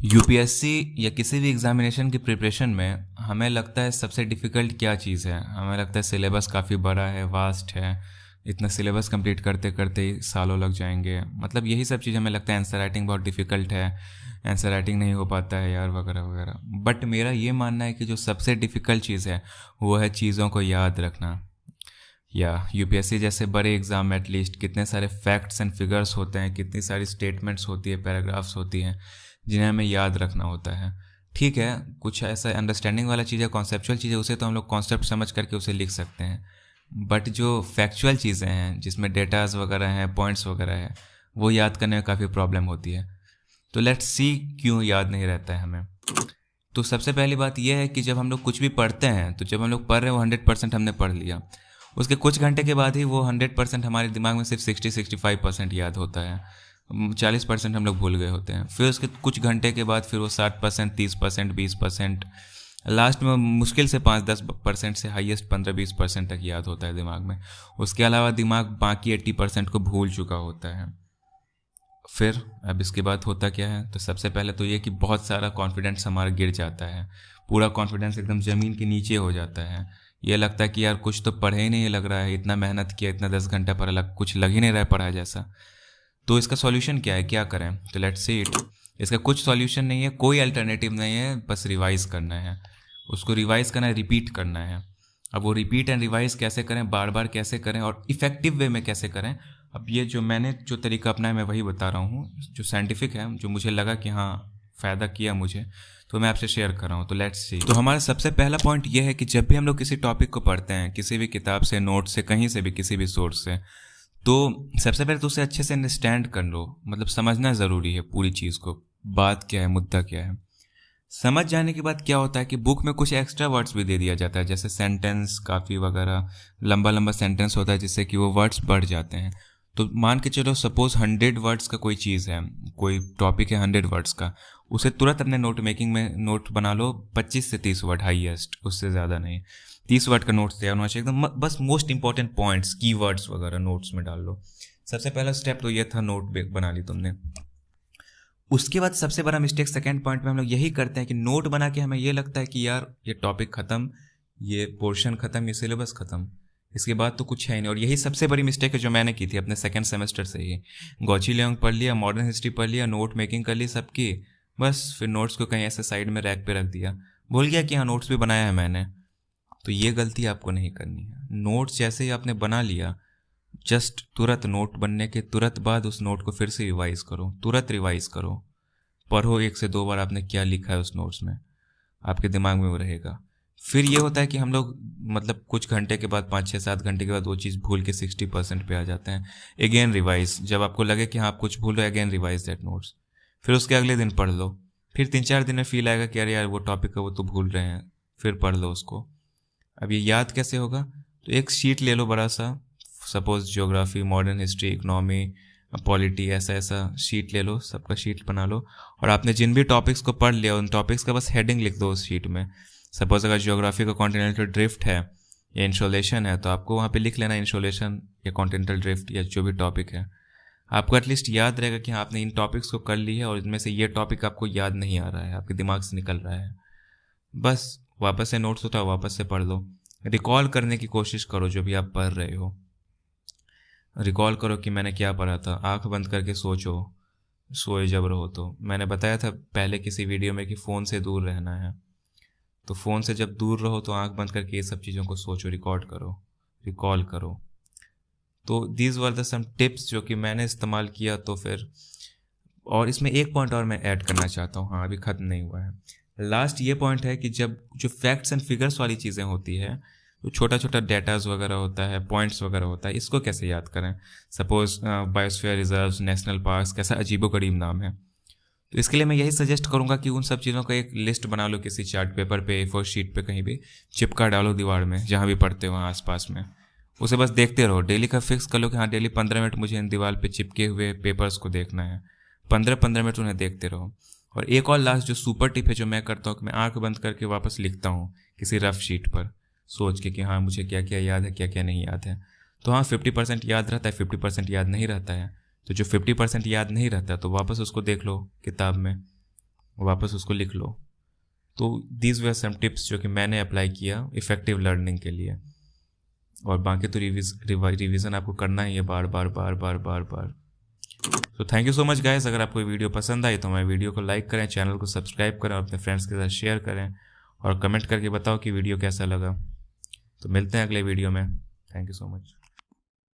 UPSC या किसी भी एग्जामिनेशन की प्रिपरेशन में हमें लगता है सबसे डिफ़िकल्ट क्या चीज़ है। हमें लगता है सिलेबस काफ़ी बड़ा है, वास्ट है, इतना सिलेबस कंप्लीट करते करते ही सालों लग जाएंगे। मतलब यही सब चीज़ हमें लगता है। आंसर राइटिंग बहुत डिफ़िकल्ट है, आंसर राइटिंग नहीं हो पाता है यार, वगैरह वगैरह। बट मेरा ये मानना है कि जो सबसे डिफ़िकल्ट चीज़ है वो है चीज़ों को याद रखना। या यूपीएससी जैसे बड़े एग्ज़ाम में एटलीस्ट कितने सारे फैक्ट्स एंड फिगर्स होते हैं, कितनी सारी स्टेटमेंट्स होती है, पैराग्राफ्स होती हैं जिन्हें हमें याद रखना होता है। ठीक है, कुछ ऐसा अंडरस्टैंडिंग वाला चीज़ है, कॉन्सेप्चुअल चीज़ है, उसे तो हम लोग कॉन्सेप्ट समझ करके उसे लिख सकते हैं। बट जो फैक्चुअल चीज़ें हैं जिसमें डेटाज वगैरह हैं, पॉइंट्स वगैरह है, वो याद करने में काफ़ी प्रॉब्लम होती है। तो लेट्स सी क्यों याद नहीं रहता है हमें। तो सबसे पहली बात यह है कि जब हम लोग कुछ भी पढ़ते हैं तो जब हम लोग पढ़ रहे हैं वो 100% हमने पढ़ लिया, उसके कुछ घंटे के बाद ही वो 100% हमारे दिमाग में सिर्फ 60-65% याद होता है। 40% हम लोग भूल गए होते हैं। फिर उसके कुछ घंटे के बाद फिर वो 60%, 30%, 20%, लास्ट में मुश्किल से 5-10% से हाईएस्ट 15-20% तक याद होता है दिमाग में। उसके अलावा दिमाग बाकी 80% को भूल चुका होता है। फिर अब इसके बाद होता क्या है, तो सबसे पहले तो ये कि बहुत सारा कॉन्फिडेंस हमारा गिर जाता है। पूरा कॉन्फिडेंस एकदम ज़मीन के नीचे हो जाता है। ये लगता है कि यार कुछ तो पढ़े ही नहीं लग रहा है, इतना मेहनत किया, इतना 10 घंटा पढ़ा, कुछ लग ही नहीं रहा है पढ़ा जैसा। तो इसका सॉल्यूशन क्या है, क्या करें? तो लेट्स सी इट। इसका कुछ सॉल्यूशन नहीं है, कोई अल्टरनेटिव नहीं है, बस रिवाइज करना है। उसको रिवाइज करना है, रिपीट करना है। अब वो रिपीट एंड रिवाइज कैसे करें, बार बार कैसे करें और इफेक्टिव वे में कैसे करें, अब ये जो मैंने जो तरीका अपनाया मैं वही बता रहा हूँ, जो साइंटिफिक है, जो मुझे लगा कि हाँ फ़ायदा किया मुझे, तो मैं आपसे शेयर कर रहा हूँ। तो लेट्स सी। तो हमारा सबसे पहला पॉइंट ये है कि जब भी हम लोग किसी टॉपिक को पढ़ते हैं, किसी भी किताब से, नोट से, कहीं से भी, किसी भी सोर्स से, तो सबसे पहले तो उसे अच्छे से अंडरस्टैंड कर लो। मतलब समझना ज़रूरी है पूरी चीज़ को, बात क्या है, मुद्दा क्या है। समझ जाने के बाद क्या होता है कि बुक में कुछ एक्स्ट्रा वर्ड्स भी दे दिया जाता है, जैसे सेंटेंस, काफ़ी वगैरह, लंबा लंबा सेंटेंस होता है जिससे कि वो वर्ड्स बढ़ जाते हैं। तो मान के चलो सपोज 100 वर्ड्स का कोई चीज़ है, कोई टॉपिक है 100 वर्ड्स का, उसे तुरंत अपने नोट मेकिंग में नोट बना लो 25 से 30 वर्ड हाईएस्ट, उससे ज़्यादा नहीं। 30 वर्ड का नोट्स तैयार होना चाहिए एकदम, बस मोस्ट इंपॉर्टेंट पॉइंट्स, कीवर्ड्स वगैरह नोट्स में डाल लो। सबसे पहला स्टेप तो ये था, नोट बना ली तुमने। उसके बाद सबसे बड़ा मिस्टेक सेकंड पॉइंट में हम लोग यही करते हैं कि नोट बना के हमें ये लगता है कि यार ये टॉपिक ख़त्म, ये पोर्शन ख़त्म, ये सिलेबस ख़त्म, इसके बाद तो कुछ है ही नहीं। और यही सबसे बड़ी मिस्टेक है जो मैंने की थी अपने सेकंड सेमेस्टर से ही। गौची लियोंग पढ़ लिया, मॉडर्न हिस्ट्री पढ़ लिया, नोट मेकिंग कर ली सबकी, बस फिर नोट्स को कहीं ऐसे साइड में रैक पे रख दिया, भूल गया कि हाँ नोट्स भी बनाया है मैंने। तो ये गलती आपको नहीं करनी है। नोट्स जैसे ही आपने बना लिया, जस्ट तुरंत नोट बनने के तुरंत बाद उस नोट को फिर से रिवाइज करो, तुरंत रिवाइज करो, पढ़ो 1 से 2 बार आपने क्या लिखा है उस नोट्स में, आपके दिमाग में वो रहेगा। फिर ये होता है कि हम लोग मतलब कुछ घंटे के बाद, 5-6-7 घंटे के बाद वो चीज़ भूल के 60% पे आ जाते हैं। अगेन रिवाइज, जब आपको लगे कि हाँ आप कुछ भूल रहे हैं, अगेन रिवाइज दैट नोट्स। फिर उसके अगले दिन पढ़ लो, फिर 3-4 दिन में फील आएगा कि अरे यार वो टॉपिक है वो तो भूल रहे हैं, फिर पढ़ लो उसको। अब ये याद कैसे होगा, तो एक शीट ले लो बड़ा सा, suppose geography, modern history, economy, polity, ऐसा ऐसा शीट ले लो, सबका शीट बना लो, और आपने जिन भी टॉपिक्स को पढ़ लिया उन टॉपिक्स का बस हेडिंग लिख दो उस शीट में। सपोज अगर ज्योग्राफी का कॉन्टिनेंटल ड्रिफ्ट है या इंसोलेशन है, तो आपको वहाँ पे लिख लेना इंसोलेशन या कॉन्टिनेंटल ड्रिफ्ट या जो भी टॉपिक है। आपको एटलीस्ट याद रहेगा कि हाँ आपने इन टॉपिक्स को कर ली है और इनमें से ये टॉपिक आपको याद नहीं आ रहा है, आपके दिमाग से निकल रहा है। बस वापस से नोट्स उठाओ, वापस से पढ़ लो, रिकॉल करने की कोशिश करो जो भी आप पढ़ रहे हो। रिकॉल करो कि मैंने क्या पढ़ा था, आंख बंद करके सोचो, सोए जब रहो तो। मैंने बताया था पहले किसी वीडियो में कि फ़ोन से दूर रहना है, तो फ़ोन से जब दूर रहो तो आंख बंद करके ये सब चीज़ों को सोचो, रिकॉर्ड करो, रिकॉल करो। तो these were the some tips जो कि मैंने इस्तेमाल किया। तो फिर और इसमें एक पॉइंट और मैं ऐड करना चाहता हूँ, हाँ अभी ख़त्म नहीं हुआ है। लास्ट ये पॉइंट है कि जब जो फैक्ट्स एंड फिगर्स वाली चीज़ें होती है, तो छोटा छोटा डेटाज वगैरह होता है, पॉइंट्स वगैरह होता है, इसको कैसे याद करें। Suppose biosphere reserves, national parks, कैसा अजीबोगरीब नाम है। तो इसके लिए मैं यही सजेस्ट करूंगा कि उन सब चीज़ों का एक लिस्ट बना लो, किसी चार्ट पेपर पे, A4 शीट पे, कहीं भी चिपका डालो दीवार में, जहाँ भी पढ़ते हो वहाँ आसपास में। उसे बस देखते रहो, डेली का फिक्स कर लो कि हाँ डेली 15 मिनट मुझे इन दीवार पे चिपके हुए पेपर्स को देखना है। 15-15 मिनट उन्हें देखते रहो। और एक और लास्ट जो सुपर टिप है जो मैं करता हूँ कि मैं आंख बंद करके वापस लिखता हूँ किसी रफ शीट पर, सोच के कि हाँ मुझे क्या क्या याद है, क्या क्या नहीं याद है। तो हाँ 50% याद रहता है, 50% याद नहीं रहता है। तो जो 50% याद नहीं रहता तो वापस उसको देख लो किताब में, वापस उसको लिख लो। तो दीज वर सम टिप्स जो कि मैंने अप्लाई किया इफ़ेक्टिव लर्निंग के लिए। और बाकी तो रिवीजन आपको करना ही है बार बार बार बार बार बार। तो thank you so much guys. अगर आपको वीडियो पसंद आई तो हमारे वीडियो को लाइक करें, चैनल को सब्सक्राइब करें और अपने फ्रेंड्स के साथ शेयर करें और कमेंट करके बताओ कि वीडियो कैसा लगा। तो मिलते हैं अगले वीडियो में। Thank you so much.